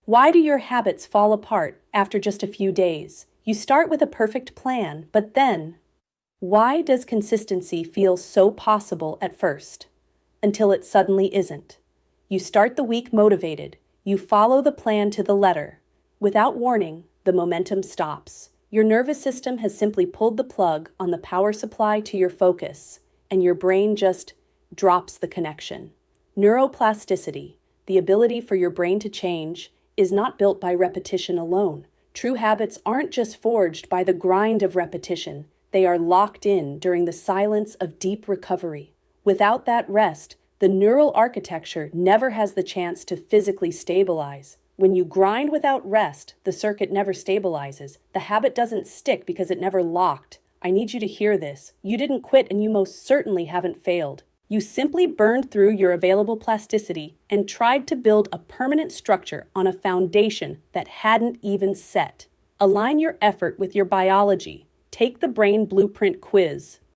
Why do your habits fall apart after just a few days? You start with a perfect plan, but then, why does consistency feel so possible at first, until it suddenly isn't? You start the week motivated, you follow the plan to the letter. Without warning, the momentum stops. Your nervous system has simply pulled the plug on the power supply to your focus, and your brain just drops the connection. Neuroplasticity, the ability for your brain to change, is not built by repetition alone. True habits aren't just forged by the grind of repetition, they are locked in during the silence of deep recovery. Without that rest, the neural architecture never has the chance to physically stabilize. When you grind without rest, the circuit never stabilizes. The habit doesn't stick because it never locked. I need you to hear this. You didn't quit, and you most certainly haven't failed. You simply burned through your available plasticity and tried to build a permanent structure on a foundation that hadn't even set. Align your effort with your biology. Take the brain blueprint quiz.